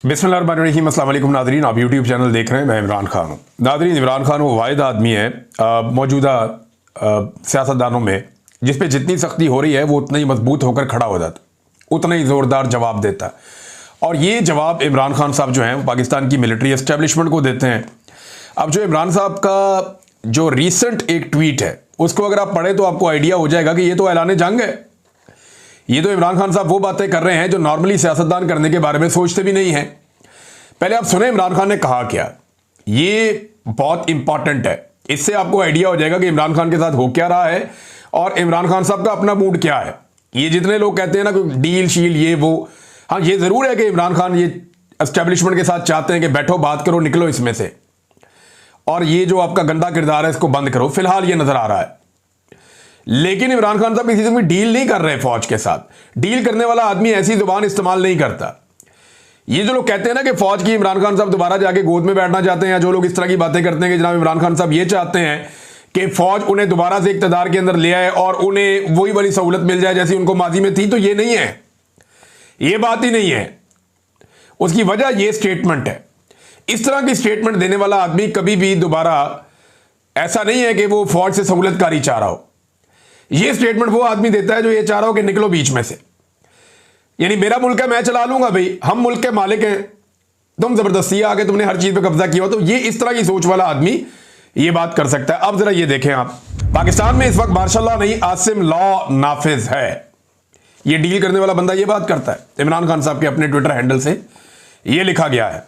बिस्मिल्लाहिर्रहमानिर्रहीम। अस्सलाम वालेकुम नादरीन, आप यूट्यूब चैनल देख रहे हैं। मैं इमरान खान हूँ। नादरीन, इमरान खान वो वाहिद आदमी है मौजूदा सियासतदानों में जिस पे जितनी सख्ती हो रही है वो उतना ही मजबूत होकर खड़ा हो जाता, उतना ही ज़ोरदार जवाब देता। और ये जवाब इमरान खान साहब जो हैं वो पाकिस्तान की मिलिट्री एस्टेब्लिशमेंट को देते हैं। अब जो इमरान साहब का जो रिसेंट एक ट्वीट है उसको अगर आप पढ़ें तो आपको आइडिया हो जाएगा कि ये तो ऐलान जंग है। ये तो इमरान खान साहब वो बातें कर रहे हैं जो नॉर्मली सियासतदान करने के बारे में सोचते भी नहीं हैं। पहले आप सुने इमरान खान ने कहा क्या, ये बहुत इंपॉर्टेंट है। इससे आपको आइडिया हो जाएगा कि इमरान खान के साथ हो क्या रहा है और इमरान खान साहब का अपना मूड क्या है। ये जितने लोग कहते हैं ना कि डील शील ये वो, हाँ ये जरूर है कि इमरान खान ये एस्टेब्लिशमेंट के साथ चाहते हैं कि बैठो बात करो, निकलो इसमें से, और ये जो आपका गंदा किरदार है इसको बंद करो। फिलहाल ये नजर आ रहा है, लेकिन इमरान खान साहब किसी से भी डील नहीं कर रहे फौज के साथ। डील करने वाला आदमी ऐसी जुबान इस्तेमाल नहीं करता। ये जो लोग कहते हैं ना कि फौज की इमरान खान साहब दोबारा जाके गोद में बैठना चाहते हैं, या जो लोग इस तरह की बातें करते हैं कि जनाब इमरान खान साहब ये चाहते हैं कि फौज उन्हें दोबारा से इक़्तिदार के अंदर ले आए और उन्हें वही वाली सहूलत मिल जाए जैसी उनको माजी में थी, तो ये नहीं है, ये बात ही नहीं है। उसकी वजह ये स्टेटमेंट है। इस तरह की स्टेटमेंट देने वाला आदमी कभी भी दोबारा ऐसा नहीं है कि वो फौज से सहूलतकारी चाह रहा हो। ये स्टेटमेंट वो आदमी देता है जो ये चाह रहा हो कि निकलो बीच में से, यानी मेरा मुल्क है मैं चला लूंगा, भाई हम मुल्क के मालिक हैं, तुम जबरदस्ती आके तुमने हर चीज पे कब्जा किया हो। तो ये इस तरह की सोच वाला आदमी ये बात कर सकता है। अब जरा ये देखें आप, पाकिस्तान में इस वक्त मार्शल लॉ नहीं आसिम लॉ नाफिज है। ये डील करने वाला बंदा ये बात करता है। इमरान खान साहब के अपने ट्विटर हैंडल से ये लिखा गया है,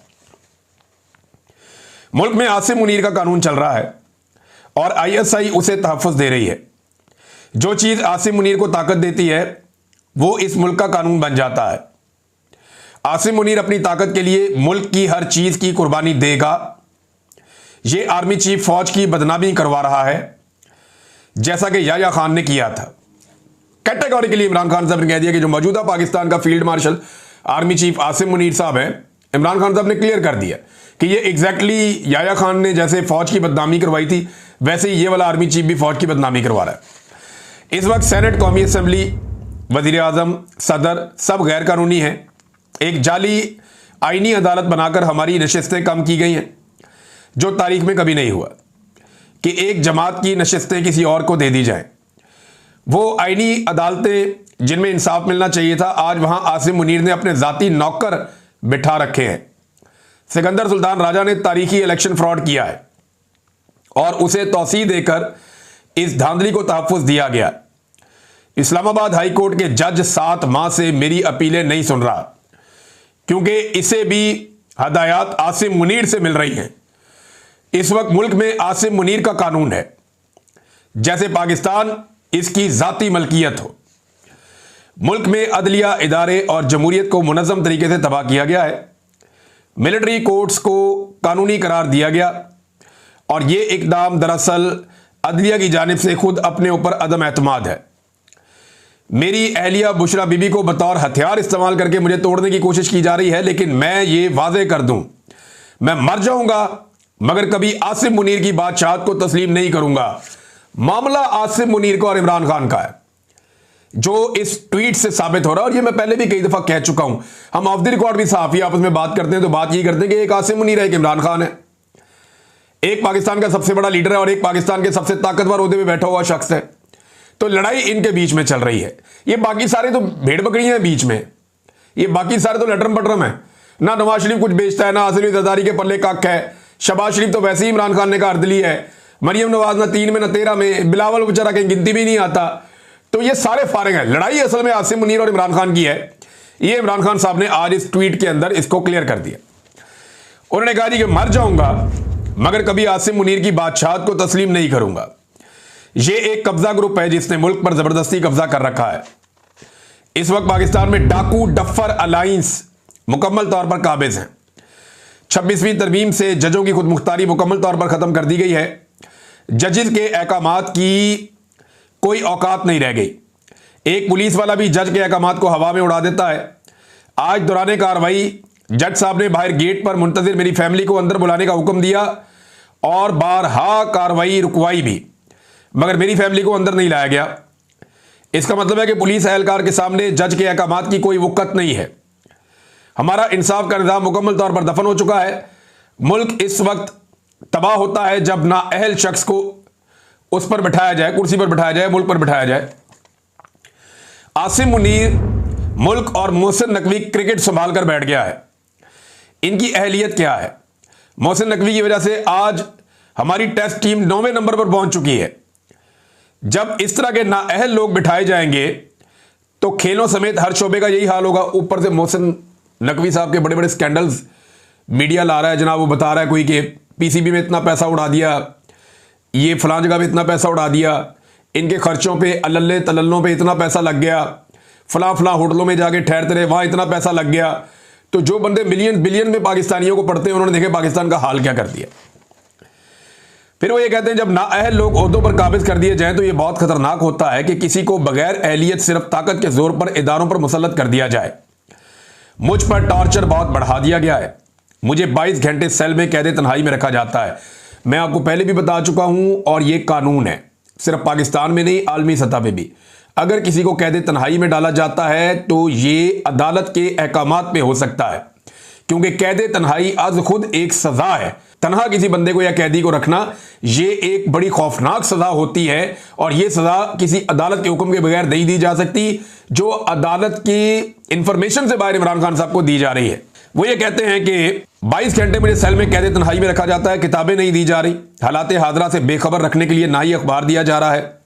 मुल्क में आसिम मुनीर का कानून चल रहा है और ISI उसे तहफ़्फ़ुज़ दे रही है। जो चीज आसिम मुनीर को ताकत देती है वो इस मुल्क का कानून बन जाता है। आसिम मुनीर अपनी ताकत के लिए मुल्क की हर चीज की कुर्बानी देगा। ये आर्मी चीफ फौज की बदनामी करवा रहा है जैसा कि याह्या खान ने किया था। कैटेगोरिकली इमरान खान साहब ने कह दिया कि जो मौजूदा पाकिस्तान का field marshal army chief Asim Munir साहब हैं, इमरान खान साहब ने क्लियर कर दिया कि ये एग्जैक्टली याह्या खान ने जैसे फौज की बदनामी करवाई थी वैसे ही ये वाला आर्मी चीफ भी फौज की बदनामी करवा रहा है। इस वक्त सेनेट, कौमी असम्बली, वजीर आजम, सदर सब गैर कानूनी हैं। एक जाली आईनी अदालत बनाकर हमारी नशिस्तें कम की गई हैं, जो तारीख में कभी नहीं हुआ कि एक जमात की नशिस्तें किसी और को दे दी जाएं। वो आईनी अदालतें जिनमें इंसाफ मिलना चाहिए था, आज वहां आसिम मुनीर ने अपने जाती नौकर बिठा रखे हैं। सिकंदर सुल्तान राजा ने तारीखी इलेक्शन फ्रॉड किया है और उसे तौसीह देकर इस धांधली को तहफ़्फ़ुज़ दिया गया। इस्लामाबाद हाई कोर्ट के जज 7 माह से मेरी अपीलें नहीं सुन रहा क्योंकि इसे भी हदायत आसिम मुनीर से मिल रही हैं। इस वक्त मुल्क में आसिम मुनीर का कानून है जैसे पाकिस्तान इसकी जाती मलकियत हो। मुल्क में अदलिया इदारे और जमहूरियत को मुनज़्ज़म तरीके से तबाह किया गया है। मिलिट्री कोर्ट्स को कानूनी करार दिया गया और यह इकदाम दरअसल अदलिया की जानिब से खुद अपने ऊपर अदम एतमाद है। मेरी अहलिया बुशरा बीबी को बतौर हथियार इस्तेमाल करके मुझे तोड़ने की कोशिश की जा रही है, लेकिन मैं ये वाज़े कर दूं, मैं मर जाऊंगा मगर कभी आसिम मुनीर की बादशाहत को तस्लीम नहीं करूंगा। मामला आसिम मुनीर का और इमरान खान का है जो इस ट्वीट से साबित हो रहा है। और ये मैं पहले भी कई दफा कह चुका हूं, हम ऑफ द रिकॉर्ड भी सहाफ़ी आपस में बात करते हैं तो बात ये करते हैं कि एक आसिम मुनीर है, एक इमरान खान है, एक पाकिस्तान का सबसे बड़ा लीडर है और एक पाकिस्तान के सबसे ताकतवर ओहदे पे बैठा हुआ शख्स है। तो लड़ाई इनके बीच में चल रही है। ये बाकी सारे तो भेड़ बकरियां हैं बीच में, ये बाकी सारे तो लटरम पटरम है। ना नवाज शरीफ कुछ बेचता है, ना आसिम जरदारी के पल्ले कख है। शहबाज शरीफ तो वैसे ही इमरान खान ने का अर्द ली है। मरियम नवाज ना 3 में ना 13 में, बिलावल बेचारा कहीं गिनती भी नहीं आता। तो ये सारे फारिग हैं। लड़ाई असल में आसिम मुनीर और इमरान खान की है। ये इमरान खान साहब ने आज इस ट्वीट के अंदर इसको क्लियर कर दिया। उन्होंने कहा जी कि मर जाऊंगा मगर कभी आसिम मुनीर की बादशाहत को तस्लीम नहीं करूंगा। यह एक कब्जा ग्रुप है जिसने मुल्क पर जबरदस्ती कब्जा कर रखा है। इस वक्त पाकिस्तान में डाकू डफर अलायंस मुकम्मल तौर पर काबिज हैं। 26वीं तरमीम से जजों की खुद मुख्तारी मुकम्मल तौर पर खत्म कर दी गई है। जजेस के अहकामात की कोई औकात नहीं रह गई। एक पुलिस वाला भी जज के अहकामात को हवा में उड़ा देता है। आज दौरान कार्रवाई जज साहब ने बाहर गेट पर मुंतजिर मेरी फैमिली को अंदर बुलाने का हुक्म दिया और बारहा कार्रवाई रुकवाई भी, मगर मेरी फैमिली को अंदर नहीं लाया गया। इसका मतलब है कि पुलिस एहलकार के सामने जज के अहकामात की कोई वक़्त नहीं है। हमारा इंसाफ का निज़ाम मुकम्मल तौर पर दफन हो चुका है। मुल्क इस वक्त तबाह होता है जब नाअहल शख्स को उस पर बिठाया जाए, कुर्सी पर बिठाया जाए, मुल्क पर बिठाया जाए। आसिम मुनीर मुल्क और मोहसिन नकवी क्रिकेट संभाल कर बैठ गया है। इनकी अहलियत क्या है? मोहसिन नकवी की वजह से आज हमारी टेस्ट टीम 9वें नंबर पर पहुंच चुकी है। जब इस तरह के नाअहल लोग बिठाए जाएंगे तो खेलों समेत हर शोबे का यही हाल होगा। ऊपर से मोहसिन नकवी साहब के बड़े बड़े स्कैंडल्स मीडिया ला रहा है जनाब। वो बता रहा है कोई कि पीसीबी में इतना पैसा उड़ा दिया, ये फलां जगह पे इतना पैसा उड़ा दिया, इनके खर्चों पे अल्ले तल्लों पे इतना पैसा लग गया, फलां फलां होटलों में जाके ठहरते रहे, वहाँ इतना पैसा लग गया। तो जो बंदे मिलियन बिलियन में पाकिस्तानियों को पढ़ते हैं उन्होंने देखे पाकिस्तान का हाल क्या कर दिया। फिर वो ये कहते हैं जब नाअहल लोग ओहदों पर काबिज कर दिए जाएं तो ये बहुत खतरनाक होता है कि किसी को बगैर अहलियत सिर्फ ताकत के जोर पर इदारों पर मुसल्लत कर दिया जाए। मुझ पर टॉर्चर बहुत बढ़ा दिया गया है। मुझे 22 घंटे सेल में कैद तन्हाई में रखा जाता है। मैं आपको पहले भी बता चुका हूं और ये कानून है, सिर्फ पाकिस्तान में नहीं, आलमी सतह पे भी। अगर किसी को कैद तन्हाई में डाला जाता है तो ये अदालत के अहकामात पे हो सकता है, क्योंकि कैद तन्हाई आज खुद एक सजा है। तनहा किसी बंदे को या कैदी को रखना ये एक बड़ी खौफनाक सजा होती है और ये सजा किसी अदालत के हुक्म के बगैर नहीं दी जा सकती, जो अदालत की इंफॉर्मेशन से बाहर इमरान खान साहब को दी जा रही है। वो ये कहते हैं कि 22 घंटे मुझे सेल में कैद तन्हाई में रखा जाता है, किताबें नहीं दी जा रही, हालात हाजरा से बेखबर रखने के लिए ना ही अखबार दिया जा रहा है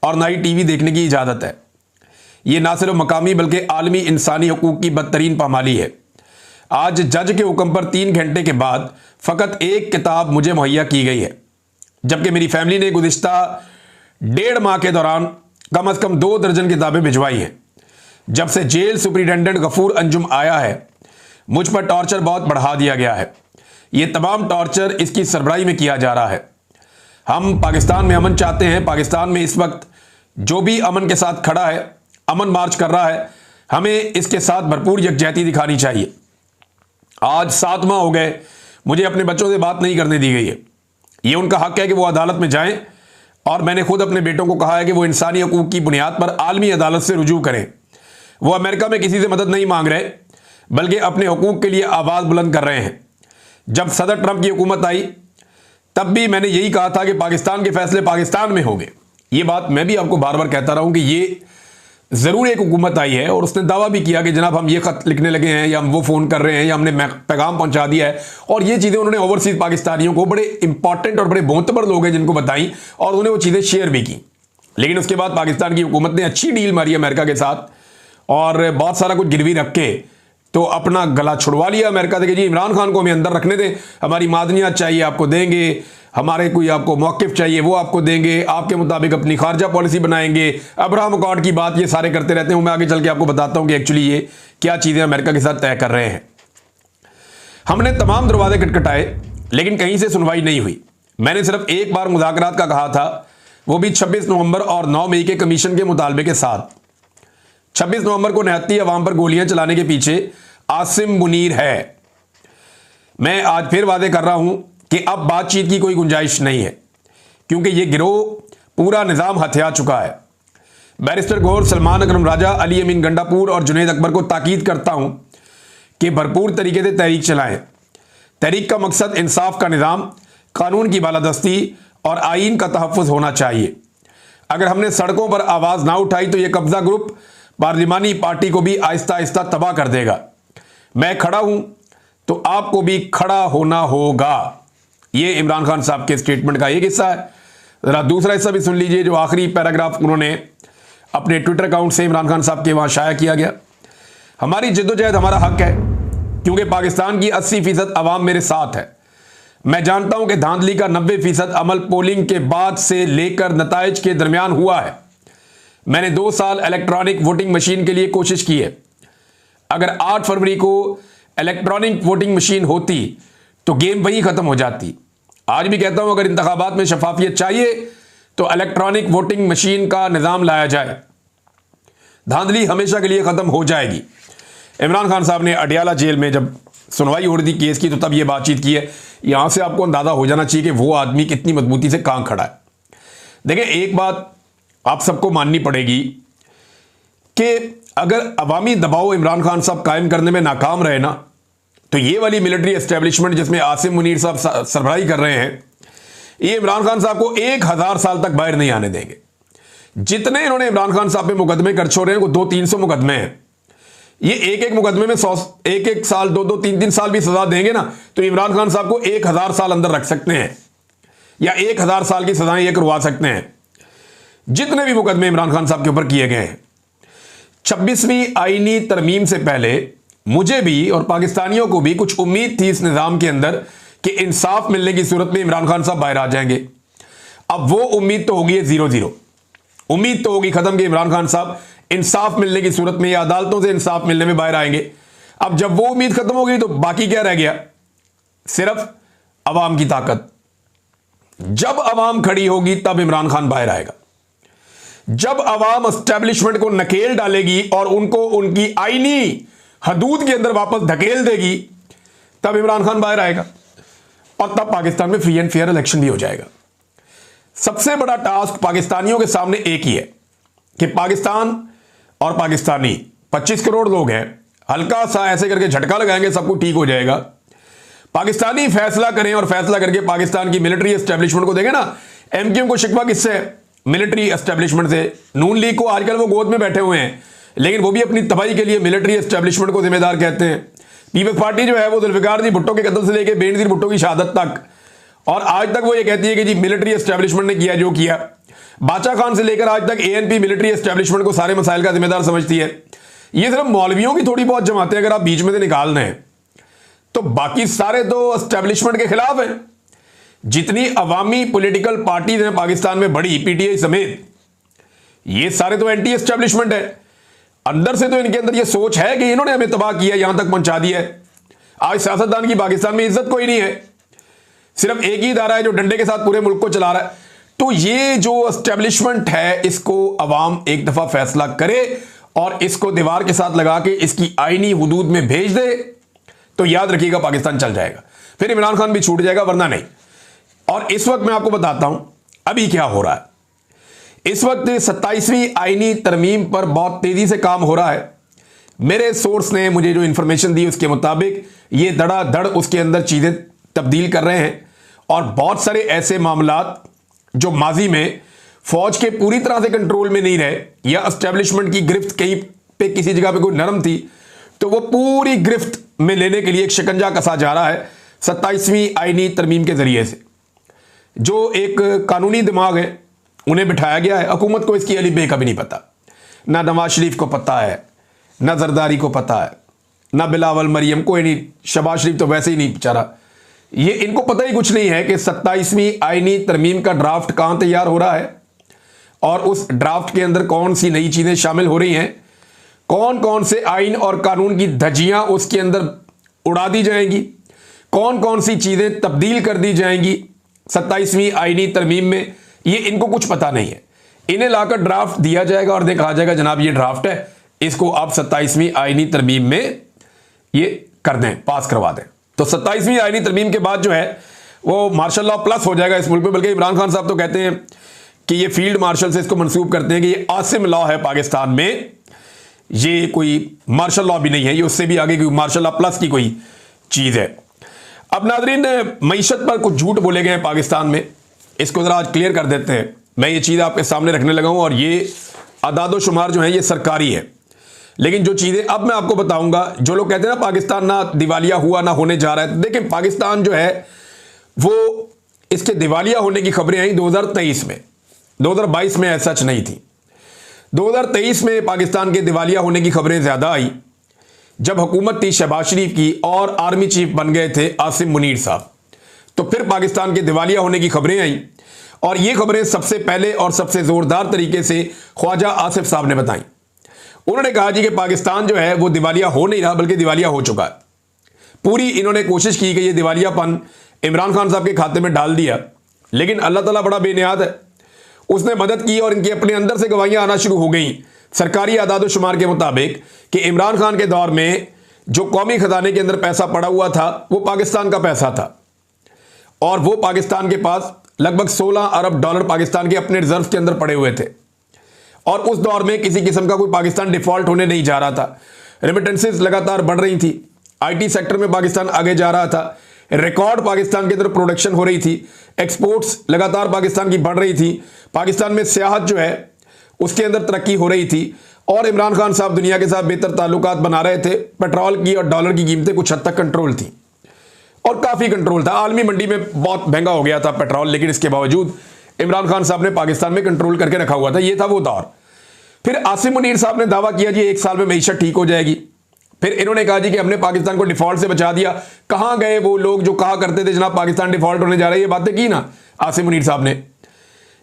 और ना ही टीवी देखने की इजाजत है। ये ना सिर्फ मकामी बल्कि आलमी इंसानी हकूक की बदतरीन पामाली है। आज जज के हुक्म पर 3 घंटे के बाद फकत एक किताब मुझे मुहैया की गई है, जबकि मेरी फैमिली ने गुज़िश्ता 1.5 माह के दौरान कम से कम 2 दर्जन किताबें भिजवाई हैं। जब से जेल सुपरिटेंडेंट गफूर अंजुम आया है मुझ पर टॉर्चर बहुत बढ़ा दिया गया है। ये तमाम टॉर्चर इसकी सरबराही में किया जा रहा है। हम पाकिस्तान में अमन चाहते हैं। पाकिस्तान में इस वक्त जो भी अमन के साथ खड़ा है, अमन मार्च कर रहा है, हमें इसके साथ भरपूर यकजहती दिखानी चाहिए। आज 7 माह हो गए मुझे अपने बच्चों से बात नहीं करने दी गई है। ये उनका हक है कि वो अदालत में जाएं और मैंने खुद अपने बेटों को कहा है कि वो इंसानी हकूक की बुनियाद पर आलमी अदालत से रुजू करें। वो अमेरिका में किसी से मदद नहीं मांग रहे बल्कि अपने हकूक के लिए आवाज़ बुलंद कर रहे हैं। जब सदर ट्रंप की हुकूमत आई तब भी मैंने यही कहा था कि पाकिस्तान के फैसले पाकिस्तान में होंगे। ये बात मैं भी आपको बार बार कहता रहा हूं कि ये ज़रूर एक हुकूमत आई है और उसने दावा भी किया कि जनाब हम ये ख़त लिखने लगे हैं या हम वो फ़ोन कर रहे हैं या हमने पैगाम पहुंचा दिया है। और ये चीज़ें उन्होंने ओवरसीज़ पाकिस्तानियों को, बड़े इंपॉर्टेंट और बड़े मोतबर लोग हैं जिनको बताई और उन्हें वो चीज़ें शेयर भी की। लेकिन उसके बाद पाकिस्तान की हुकूमत ने अच्छी डील मारी अमेरिका के साथ और बहुत सारा कुछ गिरवी रख के तो अपना गला छुड़वा लिया अमेरिका से कि जी इमरान खान को हमें अंदर रखने दें, हमारी मादनियात चाहिए आपको देंगे, हमारे कोई आपको मौक़िफ़ चाहिए वो आपको देंगे, आपके मुताबिक अपनी खारजा पॉलिसी बनाएंगे, अब्राहम अकॉर्ड की बात ये सारे करते रहते हैं। मैं आगे चल के आपको बताता हूँ कि एक्चुअली ये क्या चीज़ें अमेरिका के साथ तय कर रहे हैं। हमने तमाम दरवाजे खटखटाए लेकिन कहीं से सुनवाई नहीं हुई। मैंने सिर्फ एक बार मुज़ाकरात का कहा था, वो भी 26 नवंबर और 9 मई के कमीशन के मुतालबे के साथ। 26 नवंबर को निहत्ती अवाम पर गोलियां चलाने के पीछे आसिम मुनीर है। मैं आज फिर वादे कर रहा हूं कि अब बातचीत की कोई गुंजाइश नहीं है, क्योंकि यह गिरोह पूरा निज़ाम हथिया चुका है। बैरिस्टर गौहर, सलमान अकरम राजा, अली अमीन गंडापुर और जुनैद अकबर को ताकीद करता हूं कि भरपूर तरीके से तहरीक चलाएं। तहरीक का मकसद इंसाफ का निज़ाम, कानून की बालादस्ती और आइन का तहफ़्फ़ुज़ होना चाहिए। अगर हमने सड़कों पर आवाज़ ना उठाई तो यह कब्ज़ा ग्रुप पार्लिमानी पार्टी को भी आहिस्ता आहिस्ता तबाह कर देगा। मैं खड़ा हूं तो आपको भी खड़ा होना होगा। यह इमरान खान साहब के स्टेटमेंट का एक हिस्सा है। जरा दूसरा हिस्सा भी सुन लीजिए, जो आखिरी पैराग्राफ उन्होंने अपने ट्विटर अकाउंट से इमरान खान साहब के वहां शाया किया गया। हमारी जद्दोजहद हमारा हक है, क्योंकि पाकिस्तान की 80% अवाम मेरे साथ है। मैं जानता हूं कि धांधली का 90% अमल पोलिंग के बाद से लेकर नताइज के दरमियान हुआ है। मैंने 2 साल इलेक्ट्रॉनिक वोटिंग मशीन के लिए कोशिश की है। अगर 8 फरवरी को इलेक्ट्रॉनिक वोटिंग मशीन होती तो गेम वहीं खत्म हो जाती। आज भी कहता हूं, अगर इंतखाबात में शफाफियत चाहिए तो इलेक्ट्रॉनिक वोटिंग मशीन का निज़ाम लाया जाए, धांधली हमेशा के लिए खत्म हो जाएगी। इमरान खान साहब ने अडियाला जेल में जब सुनवाई हो रही थी केस की तो तब ये बातचीत की है। यहां से आपको अंदाजा हो जाना चाहिए कि वो आदमी कितनी मजबूती से कहां खड़ा है। देखिए, एक बात आप सबको माननी पड़ेगी कि अगर अवामी दबाव इमरान खान साहब कायम करने में नाकाम रहे ना, तो ये वाली मिलिट्री एस्टेब्लिशमेंट जिसमें आसिम मुनीर साहब सरबराही कर रहे हैं, ये इमरान खान साहब को 1000 साल तक बाहर नहीं आने देंगे। जितने इन्होंने इमरान खान साहब पे मुकदमे कर छोड़े हैं, वो 200-300 मुकदमे हैं। ये एक मुकदमे में 100 एक साल 2-2 3-3 साल भी सजा देंगे ना, तो इमरान खान साहब को 1000 साल अंदर रख सकते हैं, या 1000 साल की सजाएं ये करवा सकते हैं, जितने भी मुकदमे इमरान खान साहब के ऊपर किए गए हैं। 26वीं आईनी तरमीम से पहले मुझे भी और पाकिस्तानियों को भी कुछ उम्मीद थी इस निजाम के अंदर कि इंसाफ मिलने की सूरत में इमरान खान साहब बाहर आ जाएंगे। अब वो उम्मीद तो होगी 0-0, उम्मीद तो होगी खत्म कि इमरान खान साहब इंसाफ मिलने की सूरत में या अदालतों से इंसाफ मिलने में बाहर आएंगे। अब जब वो उम्मीद खत्म हो गई तो बाकी क्या रह गया? सिर्फ अवाम की ताकत। जब अवाम खड़ी होगी तब इमरान खान बाहर आएगा। जब अवाम एस्टेब्लिशमेंट को नकेल डालेगी और उनको उनकी आईनी हदूद के अंदर वापस धकेल देगी, तब इमरान खान बाहर आएगा और तब पाकिस्तान में फ्री एंड फेयर इलेक्शन भी हो जाएगा। सबसे बड़ा टास्क पाकिस्तानियों के सामने एक ही है कि पाकिस्तान और पाकिस्तानी 25 करोड़ लोग हैं, हल्का सा ऐसे करके झटका लगाएंगे, सब कुछ ठीक हो जाएगा। पाकिस्तानी फैसला करें और फैसला करके पाकिस्तान की मिलिट्री एस्टेब्लिशमेंट को देंगे ना। एमक्यूएम को शिकवा किससे है? मिलिट्री एस्टेब्लिशमेंट से। नून लीग को आजकल वो गोद में बैठे हुए हैं, लेकिन वो भी अपनी तबाही के लिए मिलिट्री एस्टेब्लिशमेंट को जिम्मेदार कहते हैं। पीपल्स पार्टी जो है वो जुल्फिकार जी भुट्टो के कत्ल से लेकर बेनजीर भुट्टो की शहादत तक, और आज तक वो ये कहती है कि जी मिलिट्री एस्टेब्लिशमेंट ने किया जो किया। बादशाह खान से लेकर आज तक एएनपी मिलिट्री एस्टेब्लिशमेंट को सारे मसाइल का जिम्मेदार समझती है। ये सिर्फ मौलवियों की थोड़ी बहुत जमातें अगर आप बीच में से निकाल दें तो बाकी सारे तो एस्टेब्लिशमेंट के खिलाफ हैं। जितनी अवामी पॉलिटिकल पार्टीज हैं पाकिस्तान में बड़ी, पीटीआई समेत, ये सारे तो एंटी एस्टेब्लिशमेंट है। अंदर से तो इनके अंदर ये सोच है कि इन्होंने हमें तबाह किया, यहां तक पहुंचा दिया है। आज सियासतदान की पाकिस्तान में इज्जत कोई नहीं है, सिर्फ एक ही इदारा है जो डंडे के साथ पूरे मुल्क को चला रहा है। तो ये जो एस्टेब्लिशमेंट है, इसको अवाम एक दफा फैसला करे और इसको दीवार के साथ लगा के इसकी आईनी हुदूद में भेज दे, तो याद रखिएगा पाकिस्तान चल जाएगा, फिर इमरान खान भी छूट जाएगा, वरना नहीं। और इस वक्त मैं आपको बताता हूं अभी क्या हो रहा है। इस वक्त 27वीं आईनी तरमीम पर बहुत तेजी से काम हो रहा है। मेरे सोर्स ने मुझे जो इंफॉर्मेशन दी उसके मुताबिक ये धड़ाधड़ उसके अंदर चीजें तब्दील कर रहे हैं, और बहुत सारे ऐसे मामलात जो माजी में फौज के पूरी तरह से कंट्रोल में नहीं रहे, या एस्टेब्लिशमेंट की गिरफ्त कहीं पे किसी जगह पे कोई नरम थी, तो वो पूरी गिरफ्त में लेने के लिए एक शिकंजा कसा जा रहा है 27वीं आईनी तरमीम के जरिए से। जो एक कानूनी दिमाग है उन्हें बिठाया गया है। हुकूमत को इसकी अली बे का भी नहीं पता, ना नवाज शरीफ को पता है, ना जरदारी को पता है, ना बिलावल मरियम, कोई नहीं। शहबाज शरीफ तो वैसे ही नहीं बेचारा, ये इनको पता ही कुछ नहीं है कि 27वीं आईनी तरमीम का ड्राफ्ट कहां तैयार हो रहा है और उस ड्राफ्ट के अंदर कौन सी नई चीजें शामिल हो रही हैं, कौन कौन से आइन और कानून की धज्जियां उसके अंदर उड़ा दी जाएंगी, कौन कौन सी चीजें तब्दील कर दी जाएंगी 27वीं आईनी तरमीम में। ये इनको कुछ पता नहीं है। इन्हें लाकर ड्राफ्ट दिया जाएगा और कहा जाएगा जनाब ये ड्राफ्ट है, इसको आप 27वीं आईनी तरमीम में ये कर दें, पास करवा दें। तो 27वीं आईनी तरमीम के बाद जो है वो मार्शल लॉ प्लस हो जाएगा इस मुल्क में। बल्कि इमरान खान साहब तो कहते हैं कि ये फील्ड मार्शल से इसको मंसूब करते हैं कि ये आसिम लॉ है पाकिस्तान में, ये कोई मार्शल लॉ भी नहीं है, ये उससे भी आगे कोई मार्शल लॉ प्लस की कोई चीज है। अब नाजरीन, मईशत पर कुछ झूठ बोले गए हैं पाकिस्तान में, इसको जरा आज क्लियर कर देते हैं। मैं ये चीज़ आपके सामने रखने लगा हूं और ये अदादो शुमार जो है ये सरकारी है, लेकिन जो चीज़ें अब मैं आपको बताऊंगा, जो लोग कहते हैं ना पाकिस्तान ना दिवालिया हुआ ना होने जा रहा है, देखिए पाकिस्तान जो है वो इसके दिवालिया होने की खबरें आई 2023 में, 2022 में ऐसा सच नहीं थी। 2023 में पाकिस्तान के दिवालिया होने की खबरें ज़्यादा आई जब हुकूमत थी शहबाज शरीफ की और आर्मी चीफ बन गए थे आसिम मुनीर साहब, तो फिर पाकिस्तान के दिवालिया होने की खबरें आई। और ये खबरें सबसे पहले और सबसे जोरदार तरीके से ख्वाजा आसिफ साहब ने बताई। उन्होंने कहा जी कि पाकिस्तान जो है वो दिवालिया हो नहीं रहा बल्कि दिवालिया हो चुका है। पूरी इन्होंने कोशिश की कि ये दिवालियापन इमरान खान साहब के खाते में डाल दिया, लेकिन अल्लाह ताला बड़ा बेनियाद है, उसने मदद की और इनके अपने अंदर से गवाहियां आना शुरू हो गई सरकारी आदाद शुमार के मुताबिक कि इमरान खान के दौर में जो कौमी खजाने के अंदर पैसा पड़ा हुआ था वो पाकिस्तान का पैसा था, और वो पाकिस्तान के पास लगभग 16 अरब डॉलर पाकिस्तान के अपने रिजर्व के अंदर पड़े हुए थे। और उस दौर में किसी किस्म का कोई पाकिस्तान डिफॉल्ट होने नहीं जा रहा था। रेमिटेंसेस लगातार बढ़ रही थी, आईटी सेक्टर में पाकिस्तान आगे जा रहा था, रिकॉर्ड पाकिस्तान के अंदर प्रोडक्शन हो रही थी, एक्सपोर्ट्स लगातार पाकिस्तान की बढ़ रही थी, पाकिस्तान में सियाहत जो है उसके अंदर तरक्की हो रही थी और इमरान खान साहब दुनिया के साथ बेहतर ताल्लुकात बना रहे थे। पेट्रोल की और डॉलर की कीमतें कुछ हद तक कंट्रोल थी और काफ़ी कंट्रोल था। आलमी मंडी में बहुत महंगा हो गया था पेट्रोल, लेकिन इसके बावजूद इमरान खान साहब ने पाकिस्तान में कंट्रोल करके रखा हुआ था। ये था वो दौर। फिर आसिम मुनीर साहब ने दावा किया जी 1 साल में मईशत ठीक हो जाएगी। फिर इन्होंने कहा जी कि हमने पाकिस्तान को डिफॉल्ट से बचा दिया। कहां गए वो लोग जो कहा करते थे जनाब पाकिस्तान डिफॉल्ट होने जा रहा है? ये बातें की ना आसिम मुनीर साहब ने,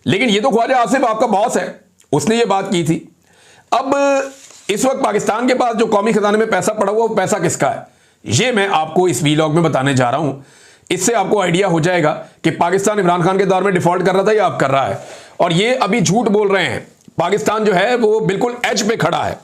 लेकिन ये तो ख्वाजा आसिफ आपका बॉस है, उसने ये बात की थी। अब इस वक्त पाकिस्तान के पास जो कौमी खजाने में पैसा पड़ा हुआ वो पैसा किसका है, ये मैं आपको इस वीलॉग में बताने जा रहा हूं। इससे आपको आइडिया हो जाएगा कि पाकिस्तान इमरान खान के दौर में डिफॉल्ट कर रहा था या अब कर रहा है। और ये अभी झूठ बोल रहे हैं। पाकिस्तान जो है वो बिल्कुल एज पे खड़ा है।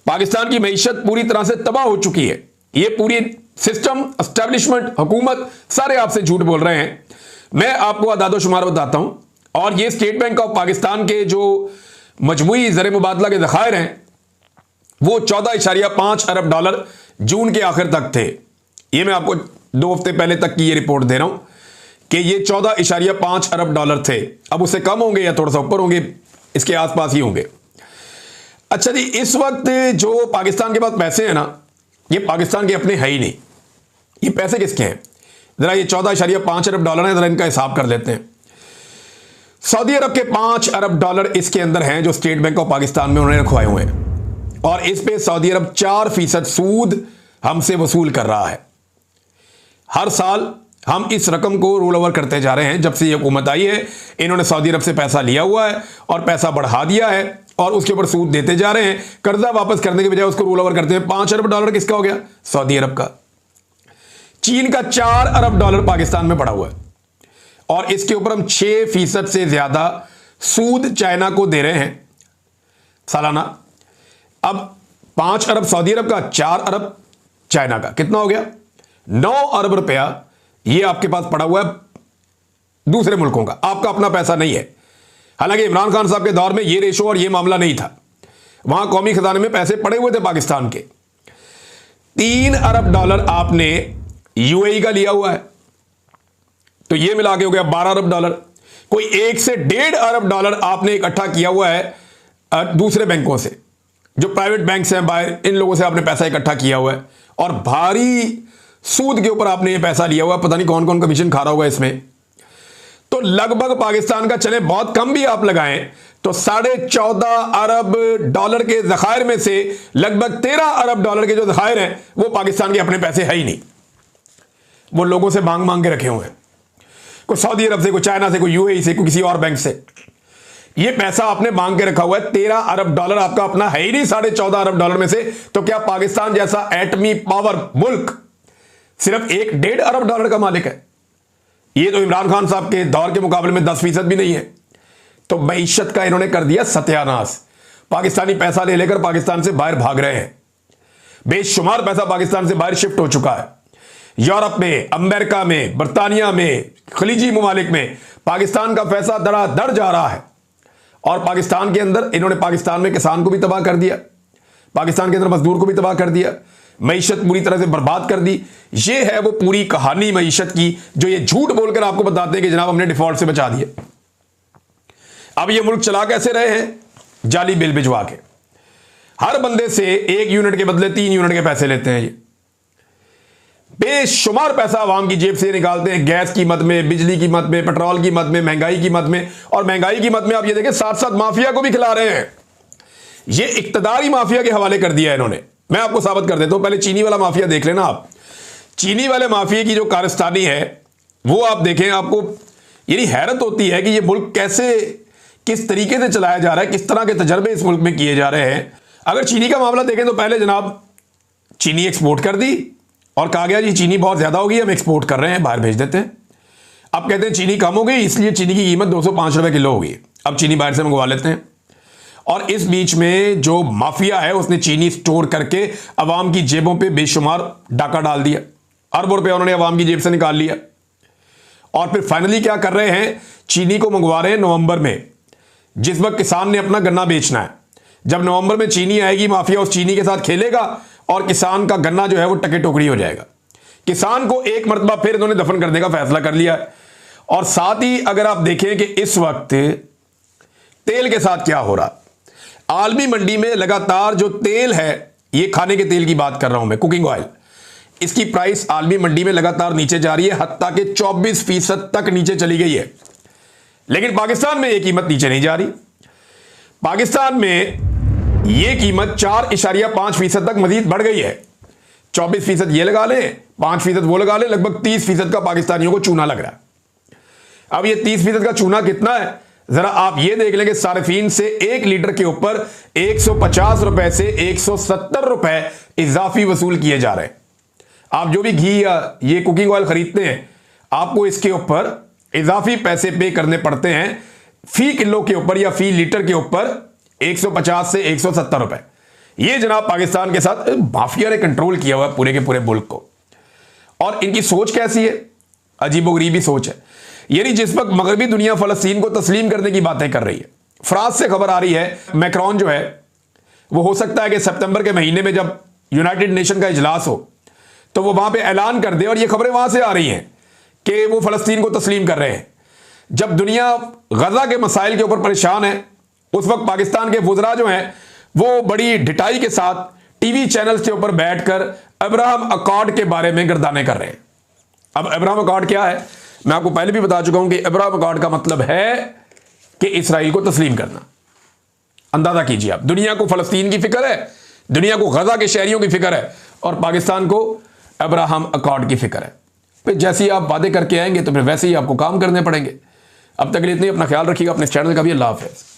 पाकिस्तान की मईशत पूरी तरह से तबाह हो चुकी है। ये पूरी सिस्टम, एस्टेब्लिशमेंट, हुकूमत सारे आपसे झूठ बोल रहे हैं। मैं आपको अदादोशुमार बताता हूं। और ये स्टेट बैंक ऑफ पाकिस्तान के जो मजमूई ज़र मुबादला के ज़खायर हैं वो 14.5 अरब डॉलर जून के आखिर तक थे। ये मैं आपको 2 हफ्ते पहले तक की ये रिपोर्ट दे रहा हूं कि ये 14.5 अरब डॉलर थे। अब उससे कम होंगे या थोड़ा सा ऊपर होंगे, इसके आसपास ही होंगे। अच्छा जी, इस वक्त जो पाकिस्तान के पास पैसे हैं ना, ये पाकिस्तान के अपने है ही नहीं। ये पैसे किसके हैं? जरा ये 14.5 अरब डॉलर है, जरा इनका हिसाब कर लेते हैं। सऊदी अरब के 5 अरब डॉलर इसके अंदर हैं जो स्टेट बैंक ऑफ पाकिस्तान में उन्होंने रखवाए हुए हैं और इस पे सऊदी अरब 4% सूद हमसे वसूल कर रहा है। हर साल हम इस रकम को रोल ओवर करते जा रहे हैं। जब से ये हुकूमत आई है इन्होंने सऊदी अरब से पैसा लिया हुआ है और पैसा बढ़ा दिया है और उसके ऊपर सूद देते जा रहे हैं। कर्जा वापस करने के बजाय उसको रोल ओवर करते हैं। 5 अरब डॉलर किसका हो गया? सऊदी अरब का। चीन का 4 अरब डॉलर पाकिस्तान में पड़ा हुआ है और इसके ऊपर हम 6% से ज्यादा सूद चाइना को दे रहे हैं सालाना। अब 5 अरब सऊदी अरब का, 4 अरब चाइना का, कितना हो गया? 9 अरब रुपया ये आपके पास पड़ा हुआ है दूसरे मुल्कों का, आपका अपना पैसा नहीं है। हालांकि इमरान खान साहब के दौर में ये रेशो और ये मामला नहीं था। वहां कौमी खजाने में पैसे पड़े हुए थे पाकिस्तान के। 3 अरब डॉलर आपने यूएई का लिया हुआ है, तो ये मिला के हो गया 12 अरब डॉलर। कोई 1 से 1.5 अरब डॉलर आपने इकट्ठा किया हुआ है दूसरे बैंकों से, जो प्राइवेट बैंक्स हैं बाहर, इन लोगों से आपने पैसा इकट्ठा किया हुआ है और भारी सूद के ऊपर आपने ये पैसा लिया हुआ है। पता नहीं कौन कौन कमीशन खा रहा होगा इसमें। तो लगभग पाकिस्तान का, चले बहुत कम भी आप लगाएं तो 14.5 अरब डॉलर के ज़खायर में से लगभग 13 अरब डॉलर के जो ज़खायर हैं वो पाकिस्तान के अपने पैसे है ही नहीं। वो लोगों से मांग मांग के रखे हुए हैं, कोई सऊदी अरब से, कोई चाइना से, कोई यूएई से, कोई किसी और बैंक से। ये पैसा आपने मांग के रखा हुआ है। 13 अरब डॉलर आपका अपना है ही नहीं 14.5 अरब डॉलर में से। तो क्या पाकिस्तान जैसा एटमी पावर मुल्क सिर्फ 1.5 अरब डॉलर का मालिक है? ये तो इमरान खान साहब के दौर के मुकाबले में 10% भी नहीं है। तो मईशत का इन्होंने कर दिया सत्यानाश। पाकिस्तानी पैसा ले लेकर पाकिस्तान से बाहर भाग रहे हैं। बेशुमार पैसा पाकिस्तान से बाहर शिफ्ट हो चुका है। यूरोप में, अमेरिका में, बरतानिया में, खलीजी ममालिक में पाकिस्तान का पैसा धड़ाधड़ जा रहा है। और पाकिस्तान के अंदर इन्होंने पाकिस्तान में किसान को भी तबाह कर दिया, पाकिस्तान के अंदर मजदूर को भी तबाह कर दिया, मईशत पूरी तरह से बर्बाद कर दी। ये है वो पूरी कहानी मईशत की जो ये झूठ बोलकर आपको बताते हैं कि जनाब हमने डिफॉल्ट से बचा दिया। अब ये मुल्क चला कैसे रहे हैं? जाली बिल भिजवा के। हर बंदे से 1 यूनिट के बदले 3 यूनिट के पैसे लेते हैं। ये बेशुमार पैसा आवाम की जेब से निकालते हैं, गैस कीमत में, बिजली कीमत में, पेट्रोल कीमत में, महंगाई कीमत में। और महंगाई कीमत में आप ये देखें साथ साथ माफिया को भी खिला रहे हैं। ये इक्तदारी माफिया के हवाले कर दिया है इन्होंने। मैं आपको साबित कर देता हूं। पहले चीनी वाला माफिया देख लेना आप। चीनी वाले माफिया की जो कारस्तानी है वो आप देखें, आपको यानी हैरत होती है कि ये मुल्क कैसे, किस तरीके से चलाया जा रहा है, किस तरह के तजर्बे इस मुल्क में किए जा रहे हैं। अगर चीनी का मामला देखें तो पहले जनाब चीनी एक्सपोर्ट कर दी और कहा गया जी चीनी बहुत ज्यादा होगी, हम एक्सपोर्ट कर रहे हैं, बाहर भेज देते हैं। अब कहते हैं चीनी कम हो गई इसलिए चीनी की कीमत 205 रुपए किलो होगी, अब चीनी बाहर से मंगवा लेते हैं। और इस बीच में जो माफिया है उसने चीनी स्टोर करके अवाम की जेबों पे बेशुमार डाका डाल दिया। अरबों रुपए उन्होंने अवाम की जेब से निकाल लिया। और फिर फाइनली क्या कर रहे हैं? चीनी को मंगवा रहे हैं नवंबर में। जिस वक्त किसान ने अपना गन्ना बेचना है। जब नवंबर में चीनी आएगी, माफिया उस चीनी के साथ खेलेगा और किसान का गन्ना जो है वो टके टोकरी हो जाएगा। किसान को एक मरतबा फिर इन्होंने दफन करने का फैसला कर लिया है। और साथ ही अगर आप देखें कि इस वक्त तेल के साथ क्या हो रहा, आलमी मंडी में लगातार जो तेल है, ये खाने के तेल की बात कर रहा हूं मैं, कुकिंग ऑयल, इसकी प्राइस आलमी मंडी में लगातार नीचे जा रही है, हत्ता के 24% तक नीचे चली गई है। लेकिन पाकिस्तान में यह कीमत नीचे नहीं जा रही। पाकिस्तान में यह कीमत 4.5% तक मजीद बढ़ गई है। 24% ये लगा ले, 5% वो लगा ले, लगभग 30% का पाकिस्तानियों को चूना लग रहा है। अब ये 30% का चूना कितना है, जरा आप ये देख लेंगे। सार्फिन से 1 लीटर के ऊपर 150 रुपए से 170 रुपए इजाफी वसूल किए जा रहे हैं। आप जो भी घी या ये कुकिंग ऑयल खरीदते हैं, आपको इसके ऊपर इजाफी पैसे पे करने पड़ते हैं, फी किलो के ऊपर या फी लीटर के ऊपर 150 से 170 रुपए। ये जनाब पाकिस्तान के साथ माफिया ने कंट्रोल किया हुआ है पूरे के पूरे मुल्क को। और इनकी सोच कैसी है, अजीबोगरीबी सोच है। यानी जिस वक्त मगरबी दुनिया फलस्तीन को तस्लीम करने की बातें कर रही है, फ्रांस से खबर आ रही है, मैक्रोन जो है वो हो सकता है कि सितंबर के महीने में जब यूनाइटेड नेशन का इजलास हो तो वो वहां पे ऐलान कर दे। और ये खबरें वहां से आ रही हैं कि वो फलस्तीन को तस्लीम कर रहे हैं। जब दुनिया गजा के मसाइल के ऊपर परेशान है, उस वक्त पाकिस्तान के वुज़रा जो हैं वो बड़ी ढिठाई के साथ टीवी चैनल्स के ऊपर बैठकर अब्राहम अकॉर्ड के बारे में गर्दाने कर रहे हैं। अब अब्राहम अकॉर्ड क्या है, मैं आपको पहले भी बता चुका हूं कि अब्राहम अकॉर्ड का मतलब है कि इसराइल को तस्लीम करना। अंदाजा कीजिए आप, दुनिया को फलस्तीन की फिक्र है, दुनिया को गजा के शहरियों की फिक्र है, और पाकिस्तान को अब्राहम अकॉर्ड की फिक्र है। फिर जैसे ही आप वादे करके आएंगे तो फिर वैसे ही आपको काम करने पड़ेंगे। अब तक के लिए इतनी, अपना ख्याल रखिएगा, अपने चैनल का भी। अल्लाह हाफ़िज़।